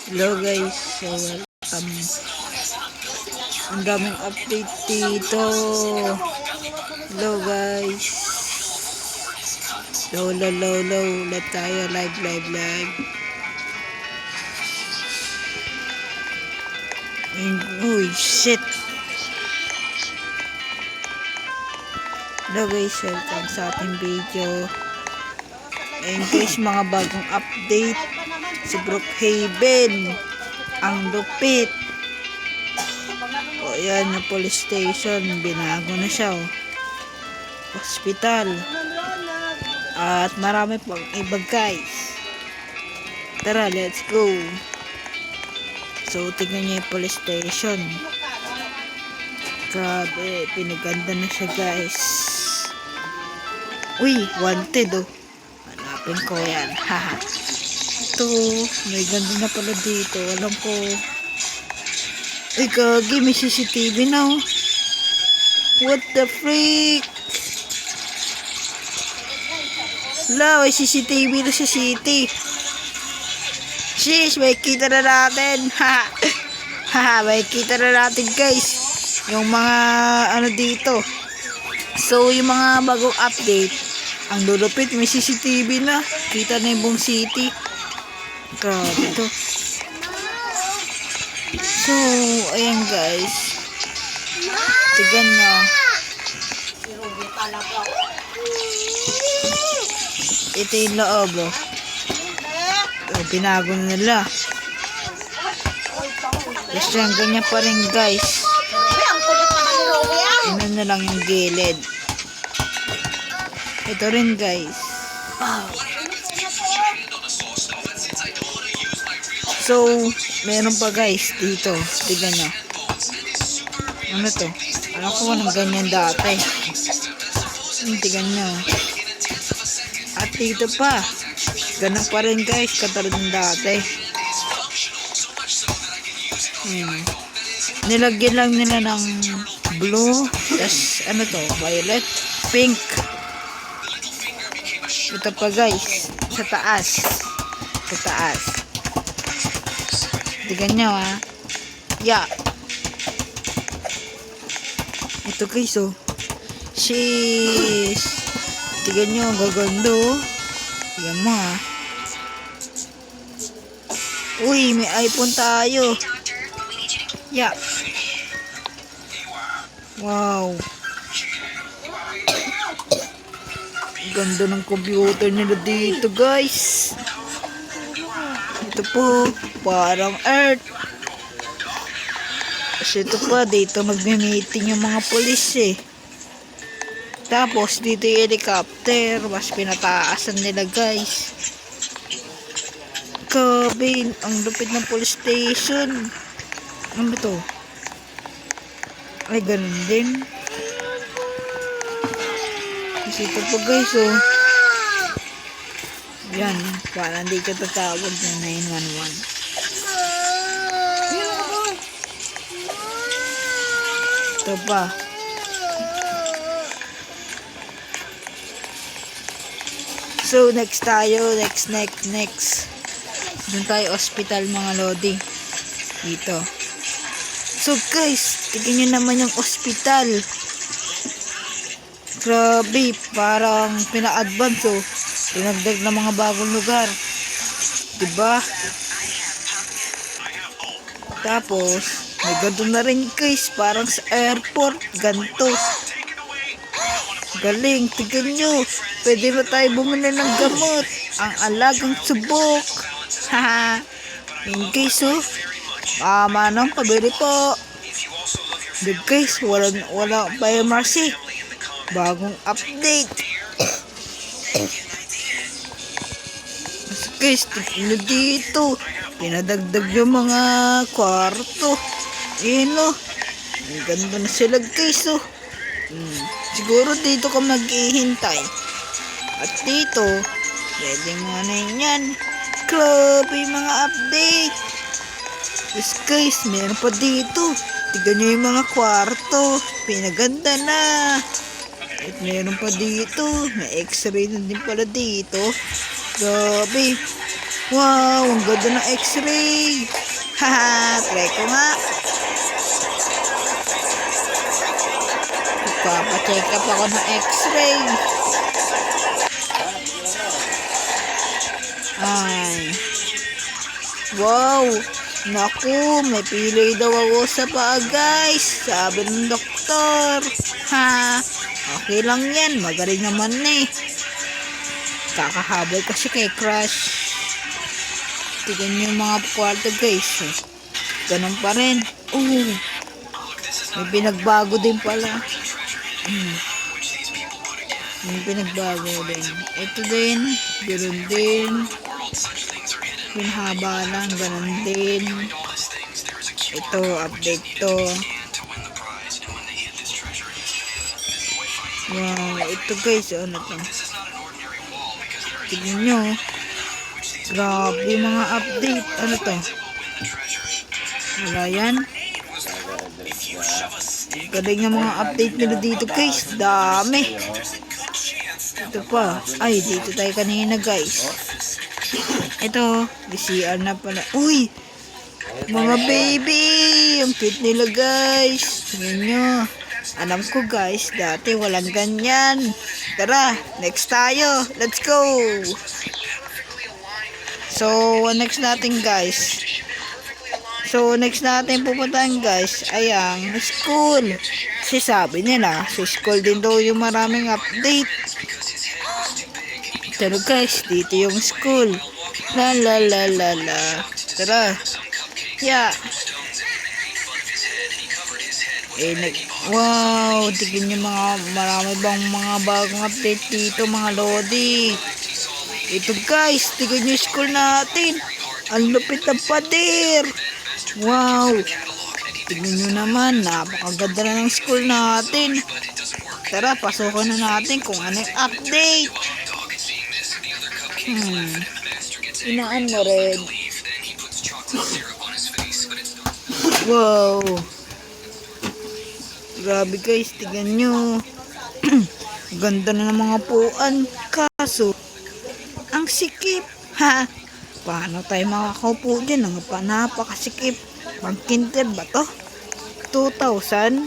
Hello guys, so welcome. Ang daming update dito. Hello guys. Low. Let tayo live. Uy, shit. Hello guys, welcome sa ating video. And guys, mga bagong update si Brookhaven. Ang lupit. O yan, yung police station. Binago na siya. Oh. Hospital. At marami pang iba guys. Tara, let's go. So, tingnan niyo yung police station. Grabe, pinaganda na siya guys. Uy, wanted oh. Hanapin ko yan. Haha. Ito, may ganda na pala dito. Alam ko. Ay, gagi, may CCTV na oh. What the freak? Wala, may CCTV na sa city. Sheesh, may kita na natin. Haha, may kita na natin guys. Yung mga ano dito. So, yung mga bagong update. Ang lulupit, may CCTV na. Kita na yung buong city. Grabe to. So, ayan guys. Tignan nyo. Ito yung loob oh. Binago nila. Tapos yan, ganyan pa rin guys. Ano na lang yung gilid. Ito rin guys. So, meron pa guys dito. Tignan nyo. Ano to? Alam ko walang ganyan dati. Tignan nyo. At dito pa. Ganun pa rin guys. Katulad ng dati. Nilagyan lang nila ng blue. Tas ano to? Violet. Pink. Ito pa guys. Sa taas. Sa taas. Tignan nyo ha. Yeah. Ito guys oh. Sheesh. Tignan nyo. Gagando. Tignan mo ha. Uy, may iPhone tayo. Yeah. Wow. Ganda ng computer nila dito guys. Ito po. Parang Earth. Kasi ito pa, dito magme-meeting yung mga polis eh. Tapos dito yung helicopter. Mas pinataasan nila guys. Grabe, ang lupit ng police station. Ano ba to? Ay, ganun din. Kasi ito po guys oh. Yan, parang hindi ka tatawag na 911. Ito pa. So, next tayo. Next. Doon tayo hospital mga lodi. Dito. So, guys, tignan nyo naman yung hospital. Grabe, parang pina-advance oh. Pinagdag na mga bagong lugar. Diba? Tapos, may ganito na rin guys. Parang sa airport. Ganito. Galing. Tignan nyo. Pwede na tayo bumili ng gamot. Ang alagang subok. Haha. Yan guys oh. Manong, pabili po. Yan guys. Wala biomarcy. Bagong update. Guys, tignan dito. Pinadagdag yung mga kwarto. Ayan o. Ang ganda na sila guys o. Siguro dito ka maghihintay. At dito, pwedeng nga na yan. Grabe mga update. Yes guys, meron pa dito. Tignan nyo yung mga kwarto. Pinaganda na. At meron pa dito. May x-ray na din pala dito. Grabe. Wow, ang ganda ng x-ray. Haha, try ko nga. Papacheck up ako ng x-ray. Ay. Wow. Naku, may pilay daw ako sa paa guys. Sabi ng doktor. Ha, okay lang yan. Magaling naman eh. Kakahabol kasi kay Crush. Tignan nyo yung mga kwarto guys. Ganun pa rin. May pinagbago din pala. May pinagbago din. Ito din. Ganun din. Pinahaba lang. Ganun din. Ito, update to. Wow, ito guys. Ano to? Tignan nyo. Grabe mga update. Ano to? Wala yan. Galing ng mga update nila dito guys. Dami. Ito pa. Ay, dito tayo kanina guys. Ito. DCR na pala. Uy! Mga baby! Yung cute nila guys. Tingnan nyo. Alam ko guys, dati walang ganyan. Tara, next tayo. Let's go! So, next natin guys. Next natin pupuntahan guys ay ang school. Kasi sabi nila, sa school din daw yung maraming update. Pero guys, dito yung school. La la la la la. Tara. Yeah. Wow, tignan nyo marami bang mga bagong update dito mga lodi. Ito guys, tignan nyo yung school natin. Ang lupit ng pader. Wow! Tignan nyo naman, napakaganda na ng school natin. Tara, pasukan na natin kung ano yung update. Inaan mo rin. Wow! Grabe guys, tignan nyo. Ganda na ng mga puan. Kaso, ang sikip. Ha? Paano tayo makakaupo dyan? Napakasikip. Pang kinder ba to? 2,000?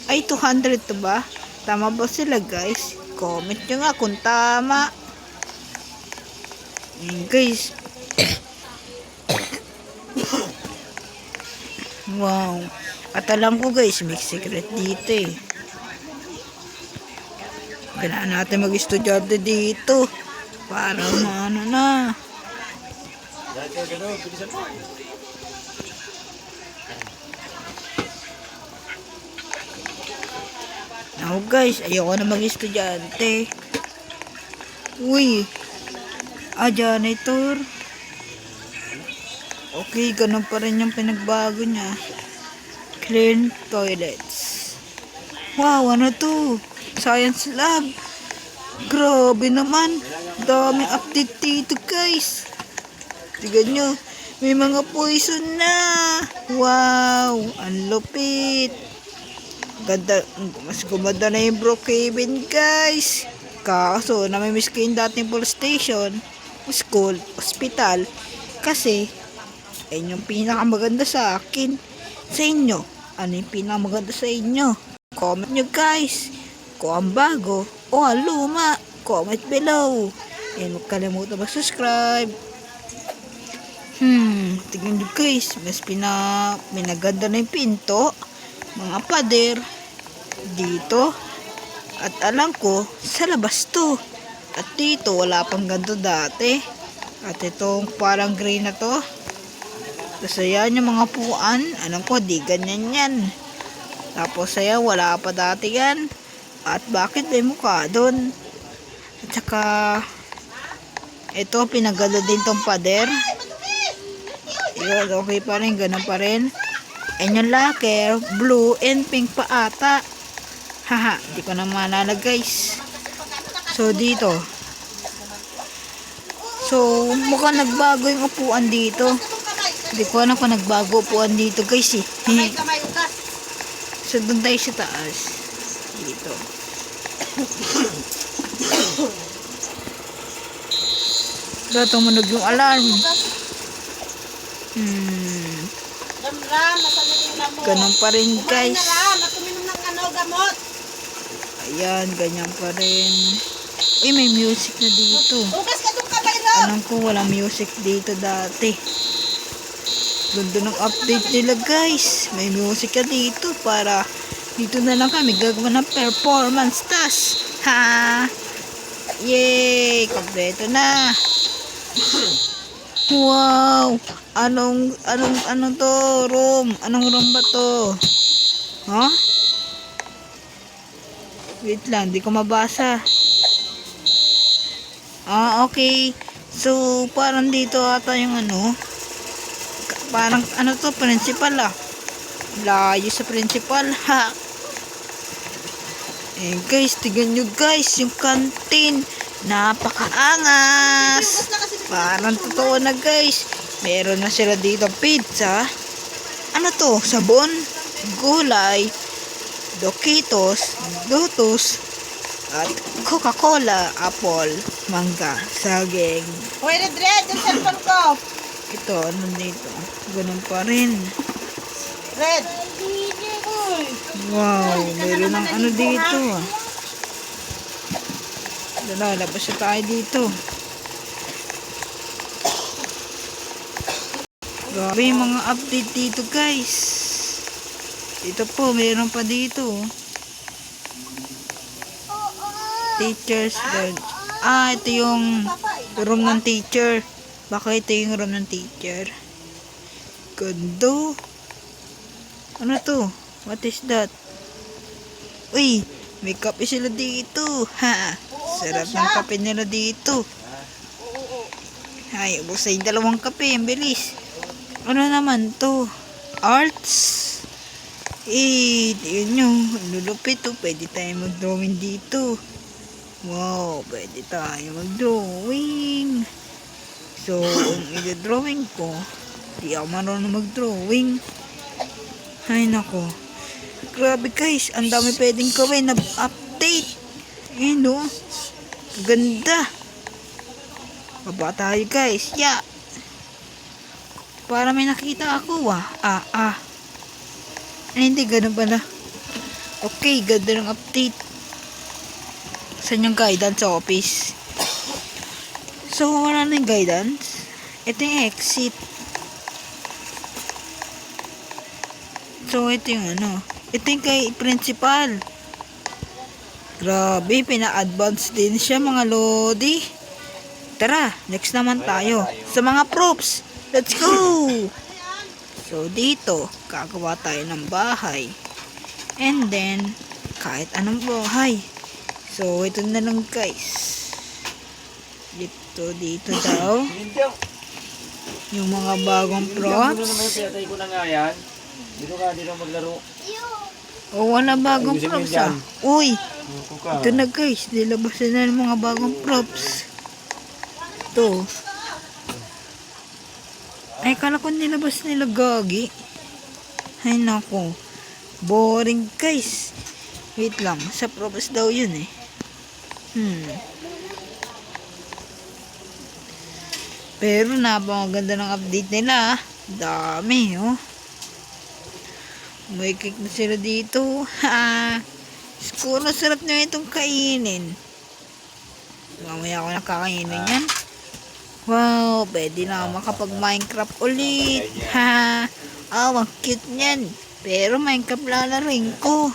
Ay, 200 to ba? Tama ba sila guys? Comment nyo nga kung tama. Guys. Wow. At alam ko guys, may secret dito eh. Kailangan natin mag-estudyante dito. Para maano na. Now guys, ayoko na mag-estudyante. Uy, janitor. Okay, ganun pa rin yung pinagbago niya. Clean toilets. Wow, ano to? Science lab. Grabe naman. Daming update dito guys. Tignan nyo, may mga poison na. Wow, ang lupit. Ganda, mas gumanda na yung Brookhaven guys. Kaso, namimiss ko yung dating police station, school, hospital. Kasi, ayun yung pinakamaganda sa akin. Sa inyo, ano yung pinakamaganda sa inyo? Comment nyo guys. Kung ang bago o ang luma, comment below. And huwag kalimutan mag-subscribe. Tignan nyo guys, mas pinaganda na yung pinto, mga pader, dito, at alam ko, sa labas to, at dito, wala pang ganito dati, at itong parang green na to, tapos ayan yung mga puan, alam ko, di ganyan yan, tapos ayan, wala pa dati yan, at bakit may mukha doon, at saka, ito, pinaganda din tong pader, yun, okay pa rin, ganun pa rin. And yung locker, blue and pink pa ata. Haha, di ko na maalala guys. So, dito. So, mukhang nagbago yung upuan dito. Hindi ko alam kung nagbago upuan dito guys eh. So, doon tayo sa taas. Dito. Tumunog yung alarm. Ram, masalutin na mo. Ganun pa rin Kumain guys. na Ram, at uminom ng gamot. Ayan, ganyan pa rin. May music na dito. Ugas ka doon kamay, Ram. Alam ko walang music dito dati. Ganda ng update nila guys. May music ka dito para dito na lang kami gagawa ng performance task. Ha! Yay! Kompleto na. Wow! Anong to? Room? Anong room ba to? Ha? Wait lang, di ko mabasa. Okay. So, parang dito ata yung parang to, principal layo sa principal, ha. Guys, tignan nyo guys, yung canteen. Napakaangas. Parang totoo na guys. Meron na sila dito pizza. Ano to? Sabon, gulay, Dokitos, Lotus, at Coca-Cola, apple, mangga, saging. Uy, Red, yung cellphone ko. Ito, dito? Ganun pa rin. Red. Wow, meron ng dito. Lalabas na tayo dito. Grabe yung mga update dito guys. Ito po, meron pa dito. Teacher's Lounge. Ito yung room ng teacher. Baka ito yung room ng teacher. Ganda. Ano to? What is that? Uy, may kape sila dito. Ha, sarap ng kape nila dito. Ay, ubos na yung dalawang kape. Ang bilis. Ano naman to? Arts. Yun yung lulupit to. Pwede tayo mag-drawing dito. Wow, pwede tayo mag-drawing. So, ang i-drawing ko, di ako marunong mag-drawing. Ay, nako. Grabe guys, ang dami pwedeng gawin na update. Ganda. Baba tayo guys. Yeah. Para may nakita ako hindi, ganun pala. Okay, ganda ng update. Saan yung guidance sa office? So, wala na yung guidance. Ito yung exit. So, ito yung ito yung kay principal. Grabe, pina-advance din siya mga lodi. Tara, next naman tayo sa mga props. Let's go! So, dito, gagawa tayo ng bahay. And then, kahit anong bahay. So, ito na lang guys. Dito daw. Yung mga bagong props. Pinatay ko na nga yan. Dito maglaro. Wala bagong props Uy, ito na guys. Nilabas na ng mga bagong props. Ito. Ay, kala ko nilabas nila gagi. Ay, nako. Boring guys. Wait lang. Sa props daw yun Pero napakaganda ng update nila. Dami, May cake na sila dito. Siguro sarap na itong kainin. Mamaya ako nakakainin yan. Wow, pwede na makapag-Minecraft ulit. Ang cute niyan. Pero Minecraft lalaring ko.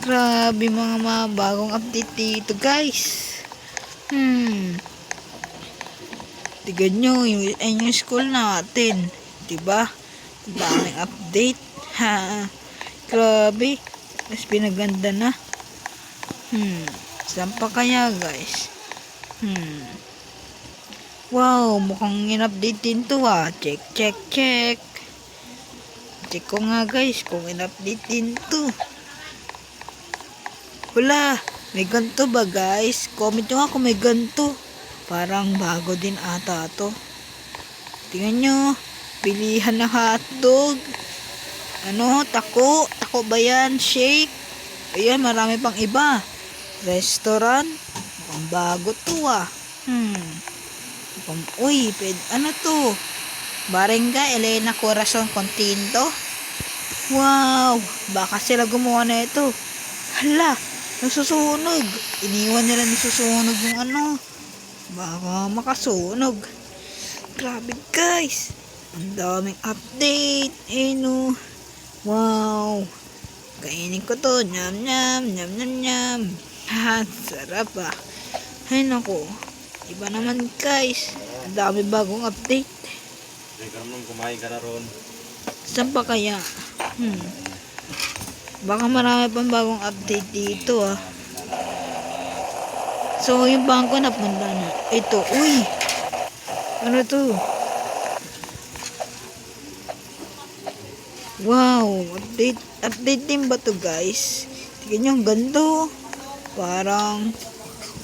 Grabe mga bagong update dito guys. Tignan nyo, yung school natin. Diba? Daming update. Grabe. Mas pinaganda na. Saan pa kaya guys? Wow, mukhang in-update din to Check. Check ko nga guys kung in-update din to. Wala. May ganito ba guys? Comment nyo nga kung may ganito. Parang bago din ata to. Tingnan nyo. Pilihan na hotdog. Tako? Tako ba yan? Shake? Ayan, marami pang iba. Restaurant. Mukhang bago to Uy, ano to? Barangay Elena Corazon Continto? Wow! Baka sila gumawa na ito. Hala! Nasusunog! Iniwan nila nasusunog yung ano. Baka makasunog. Grabe guys! Ang daming update. Eh no. Wow! Kainin ko to. Nyam nyam. Nyam nyam nyam. Ha, sarap ah. Ay nako. Iba naman guys. Ang dami bagong update. Teka naman, kumain ka na ron. Saan pa kaya? Baka marami pang bagong update dito ah. So yung bangko napunta na. Ito. Uy! Ano to? Wow! Update. Update din ba to guys? Tignan nyo ang ganda oh. Parang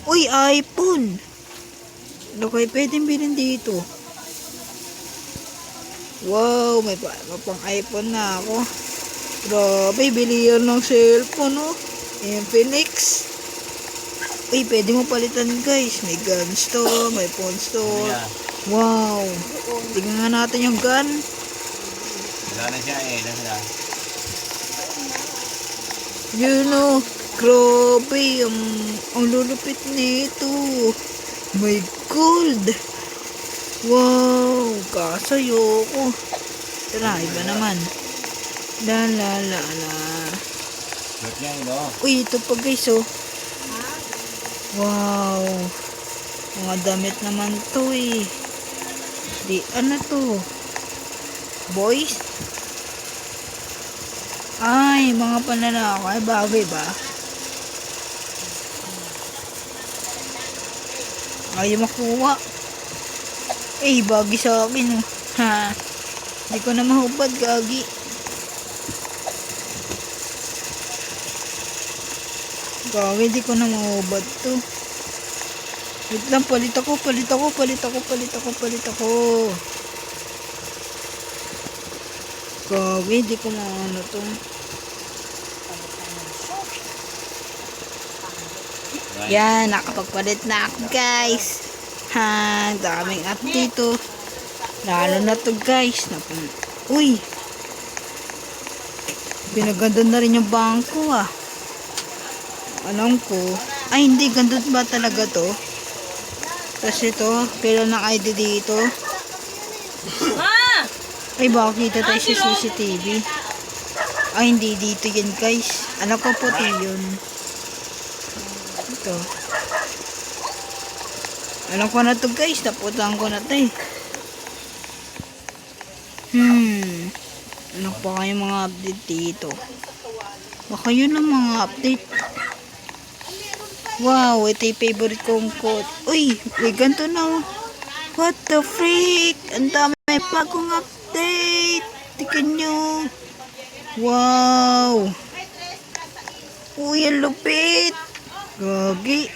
uy, iPhone. Ano kayo pwedeng bilhin dito? Wow, may pang iPhone na ako. Grabe, bili yan ng cellphone, oh. Infinix. Uy, pwede mo palitan, guys. May gun store, may phone store. Wow. Tingnan nga natin yung gun. Wala na siya eh. Wala. You know, grabe. Ang lulupit nito. My gold. Wow, kaso ayoko. Tara, iba naman. La la la la. Look niya yun oh. Uy, ito pa guys oh. Wow. Mga damit naman to eh. Di, ano to? Boys? Ay, mga panlalaki. Ay, bagay ba? Ayaw makuha. Eh, bagay sa akin oh. Ha. Di ko na mahubad, gagi. Gagi, di ko na mahubad to. Wait lang, palit ako. Gagi, di ko maano to. Yan, nakapagpalit na ako guys. Ha, daming update to. Lalo na to guys. Uy! Pinaganda na rin yung bangko ah. Alam ko. Ay, hindi. Ganda ba talaga to? Tapos ito, kailan ng ID dito? Ay, baka kita tayo sa CCTV. Ay, hindi dito yan guys. Alam ko puti yun. Ito. Alam ko na to guys. Naputaan ko na to eh. Ano pa kayo mga update dito? Baka yun ang mga update. Wow, ito yung favorite kong quote. Uy, may ganito na. What the freak? Ang dami may bagong update. Tingnan nyo. Wow. Uy, ang lupit. Gagi.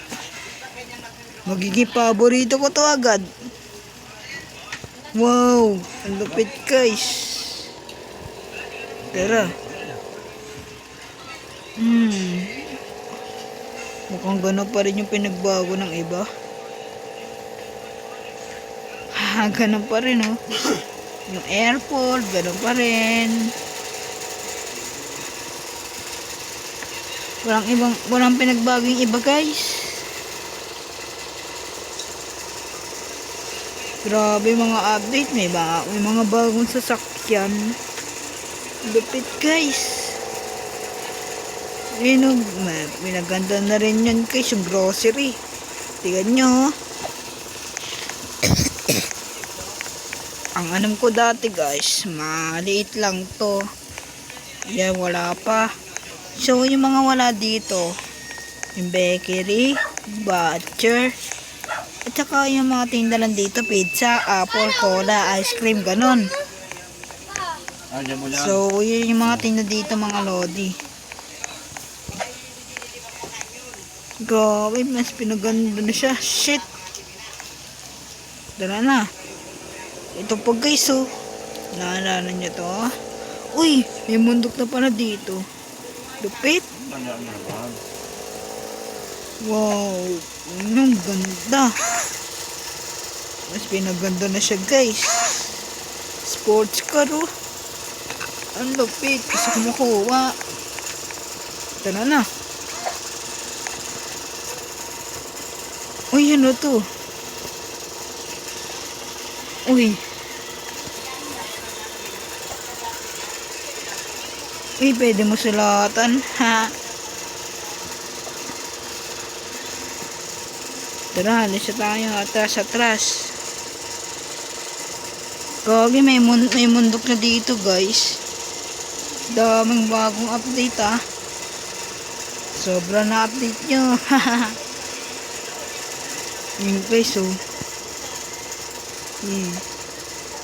Magiging paborito ko to agad. Wow, ang lupit guys. Tara. Mukhang gano'n pa rin yung pinagbago ng iba. Ha, gano'n pa rin oh. Yung airport, gano'n pa rin. Walang pinagbago yung iba guys. Grabe mga update. May mga bagong sasakyan. Lupit guys. Yun, pinaganda na rin yan guys, yung grocery. Tingnan nyo. Ang alam ko dati guys, maliit lang to. Yan, wala pa. So, yung mga wala dito, yung bakery, butcher, at saka yung mga tinda lang dito, pizza, apple, cola, ice cream, ganon. So, yun yung mga tinda dito, mga lodi. Grabe, mas pinaganda na siya. Shit. Tara na. Ito po guys, oh. Naalala nyo to, ah. Uy, may mundok na pala dito. Lupit. Wow. Ang ganda. Mas pinaganda na siya guys. Sports car oh. Ang lupit. Gusto ko makuha. Tara na. Uy, ano to? Uy. Uy, pwede mo sulatan. Ha? Tara, alis na tayo. Atras. Gagi, may mundok na dito, guys. Daming bagong update, ah. Sobra na update nyo. Yung guys, oh.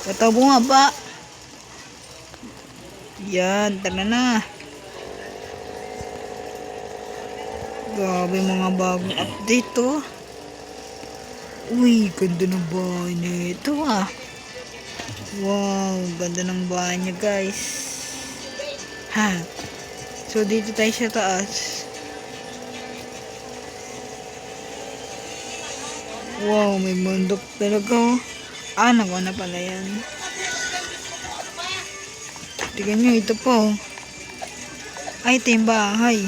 Katabo nga ba? Yan, tara na. Grabe mga bagong update, oh. Uy, ganda ng bahay nito, ah. Wow, ganda ng bahay niya, guys. Ha. So, dito tayo sa taas. Wow, may bundok talaga, oh. Ah, nakuha na pala yan. Tingnan nyo, ito po. Ay, ito yung bahay.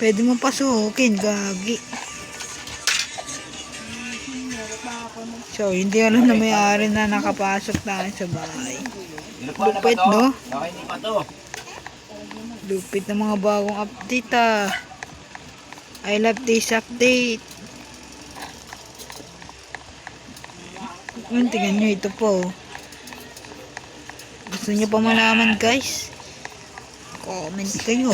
Pwede mo pasukin, gagi. So, hindi alam na may-ari na nakapasok tayo sa bahay. Lupit, no? Baka hindi pa to. Lupit ng mga bagong update, ah. I love this update. Tingnan nyo, ito po. Gusto nyo pa malaman, guys? Comment kayo.